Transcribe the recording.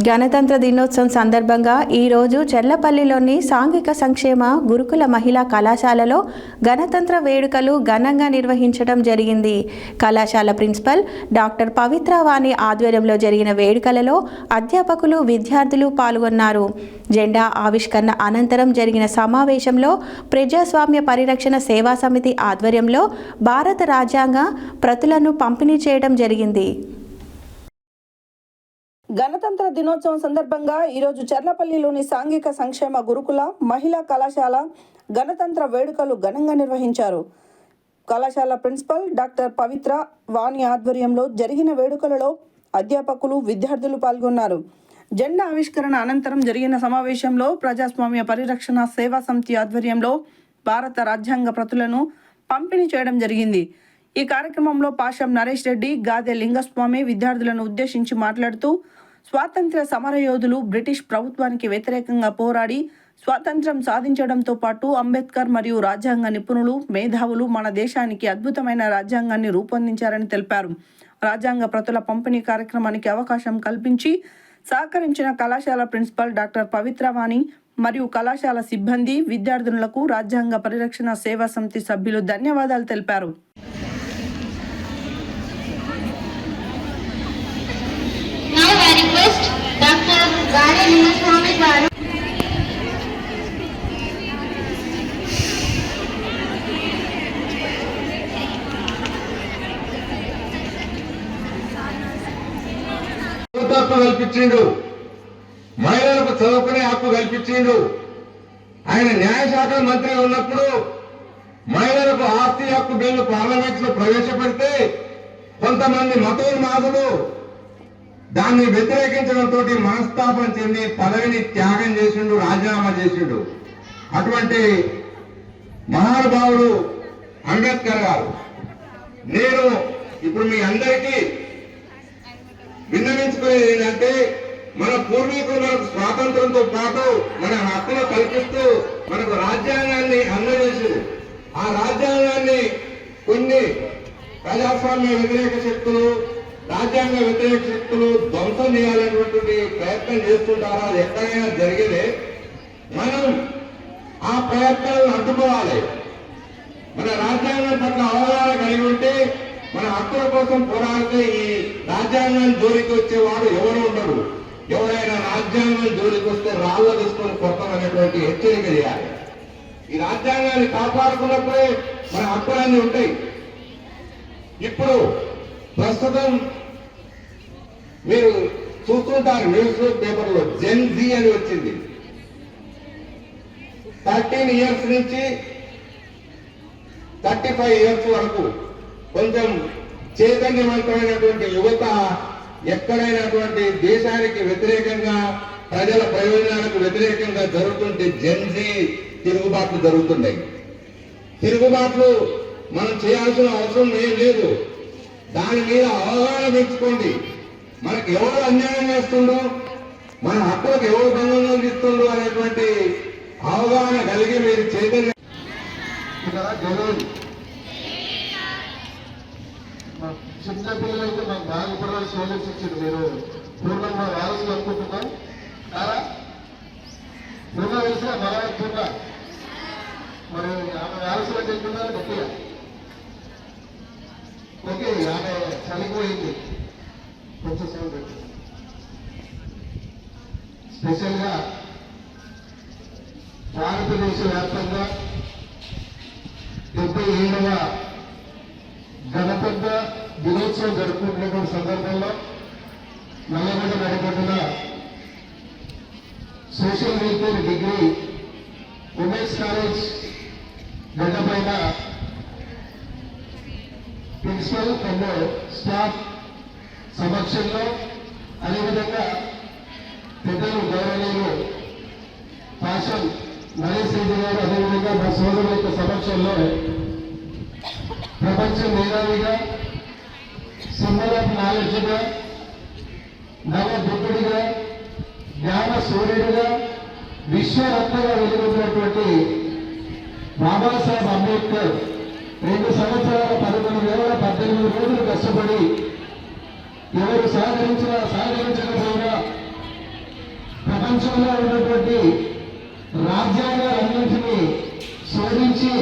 గణతంత్ర దినోత్సవం సందర్భంగా ఈరోజు చెర్లపల్లిలోని సాంఘిక సంక్షేమ గురుకుల మహిళా కళాశాలలో గణతంత్ర వేడుకలు ఘనంగా నిర్వహించడం జరిగింది. కళాశాల ప్రిన్సిపల్ డాక్టర్ పవిత్ర వాణి ఆధ్వర్యంలో జరిగిన వేడుకలలో అధ్యాపకులు, విద్యార్థులు పాల్గొన్నారు. జెండా ఆవిష్కరణ అనంతరం జరిగిన సమావేశంలో ప్రజాస్వామ్య పరిరక్షణ సేవా సమితి ఆధ్వర్యంలో భారత రాజ్యాంగ ప్రతులను పంపిణీ చేయడం జరిగింది. గణతంత్ర దినోత్సవం సందర్భంగా ఈరోజు చెర్లపల్లిలోని సాంఘిక సంక్షేమ గురుకుల మహిళా కళాశాల గణతంత్ర వేడుకలు ఘనంగా నిర్వహించారు. కళాశాల ప్రిన్సిపల్ డాక్టర్ పవిత్ర వాణి ఆధ్వర్యంలో జరిగిన వేడుకలలో అధ్యాపకులు, విద్యార్థులు పాల్గొన్నారు. జెండా ఆవిష్కరణ అనంతరం జరిగిన సమావేశంలో ప్రజాస్వామ్య పరిరక్షణ సేవా సమితి ఆధ్వర్యంలో భారత రాజ్యాంగ ప్రతులను పంపిణీ చేయడం జరిగింది. ఈ కార్యక్రమంలో పాషం నరేష్ రెడ్డి, గాదె లింగస్వామి విద్యార్థులను ఉద్దేశించి మాట్లాడుతూ స్వాతంత్ర్య సమరయోధులు బ్రిటిష్ ప్రభుత్వానికి వ్యతిరేకంగా పోరాడి స్వాతంత్ర్యం సాధించడంతో పాటు అంబేద్కర్ మరియు రాజ్యాంగ నిపుణులు, మేధావులు మన దేశానికి అద్భుతమైన రాజ్యాంగాన్ని రూపొందించారని తెలిపారు. రాజ్యాంగ ప్రతుల పంపిణీ కార్యక్రమానికి అవకాశం కల్పించి సహకరించిన కళాశాల ప్రిన్సిపల్ డాక్టర్ పవిత్ర వాణి మరియు కళాశాల సిబ్బంది, విద్యార్థులకు రాజ్యాంగ పరిరక్షణ సేవా సమితి సభ్యులు ధన్యవాదాలు తెలిపారు. కల్పించిండు, మహిళలకు చదువుకునే హక్కు కల్పించిండు. ఆయన న్యాయశాఖ మంత్రి ఉన్నప్పుడు మహిళలకు ఆస్తి హక్కు బిల్లు పార్లమెంట్ లో ప్రవేశపెడితే కొంతమంది మతోన్మాదులు దాన్ని వ్యతిరేకించడంతో మనస్తాపం చెంది పదవిని త్యాగం చేసిండు, రాజీనామా చేసిండు. అటువంటి మహానుభావుడు అంబేద్కర్ గారు. నేను ఇప్పుడు మీ అందరికీ విన్నవించుకునేది ఏంటంటే, మన పూర్వీకులు మనకు స్వాతంత్రంతో పాటు మన హక్కులు కల్పిస్తూ మనకు రాజ్యాంగాన్ని అందజేసారు. ఆ రాజ్యాంగాన్ని కొన్ని ప్రజాస్వామ్య వ్యతిరేక శక్తులు, రాజ్యాంగ వ్యతిరేక శక్తులు ధ్వంసం చేయాలనేటువంటి ప్రయత్నం చేస్తుంటారు. అది ఎక్కడైనా జరిగితే మనం ఆ ప్రయత్నాలను అడ్డుకోవాలి. మన రాజ్యాంగం పట్ల అవగాహన కలిగి ఉంటే, మన హక్కుల కోసం పోరాడితే ఈ రాజ్యాంగాన్ని జోలికి వచ్చేవాడు ఎవరు ఉండరు. ఎవరైనా రాజ్యాంగం జోలికి వస్తే రాళ్ల తీసుకొని కొడతామనేటువంటి హెచ్చరిక చేయాలి. ఈ రాజ్యాంగాన్ని కాపాడుకున్నప్పుడే మన హక్కులన్నీ ఉంటాయి. ఇప్పుడు ప్రస్తుతం మీరు చూస్తుంటారు న్యూస్ పేపర్లో జెన్ జీ అని వచ్చింది. 13 years నుంచి 35 years వరకు కొంచెం చైతన్యవంతమైనటువంటి యువత ఎక్కడైనటువంటి దేశానికి వ్యతిరేకంగా, ప్రజల ప్రయోజనాలకు వ్యతిరేకంగా జరుగుతుంటే జెన్ జీ తిరుగుబాట్లు జరుగుతున్నాయి. తిరుగుబాట్లు మనం చేయాల్సిన అవసరం ఏం లేదు. దాని మీద అవగాహన పెంచుకోండి. మనకు ఎవరు అన్యాయం చేస్తుండో, మన హక్కులకు ఎవరు భంగం కలిగిస్తుండో అనేటువంటి అవగాహన కలిగి మీరు చైతన్యం. చిన్న పిల్లలైతే మాకు బాగుపడాల్సి సోదర్స్ ఇచ్చింది. మీరు పూర్ణంగా వారసులు అనుకుంటున్నాం కారా? పూర్ణ తెలిసిన మన పూర్ణ మరి ఆమె వారసులకు వెళ్తున్నారు గట్టిగా. ఓకే, ఆమె చనిపోయింది. కొంచెం సౌండ్ స్పెషల్ గా భారతదేశ వ్యాప్తంగా 77వ గణతంత్ర దినోత్సవం జరుపుకుంటున్నటువంటి సందర్భంలో నల్లగొండ నడిపడిన social welfare degree women's college గడ్డపైన ప్రిన్సిపల్ అండ్ స్టాఫ్ సమక్షంలో, అదేవిధంగా పెద్దలు గౌరవనీయులు పాషం నరేష్ రెడ్డి గారు, అదేవిధంగా మా సోదరుల యొక్క సమక్షంలో ప్రపంచ మేధావిగా, సింబల్ ఆఫ్ నాలెడ్జ్గా, నవ బుద్ధుడిగా, జ్ఞాన సూర్యుడిగా, విశ్వరత్నగా వెలుగుతున్నటువంటి బాబాసాహెబ్ అంబేద్కర్ 2 సంవత్సరాల 11 నెలల 18 రోజులు కష్టపడి ఎవరు సహకరించకపోయినా ప్రపంచంలో ఉన్నటువంటి రాజ్యాంగాలన్నింటినీ శోధించి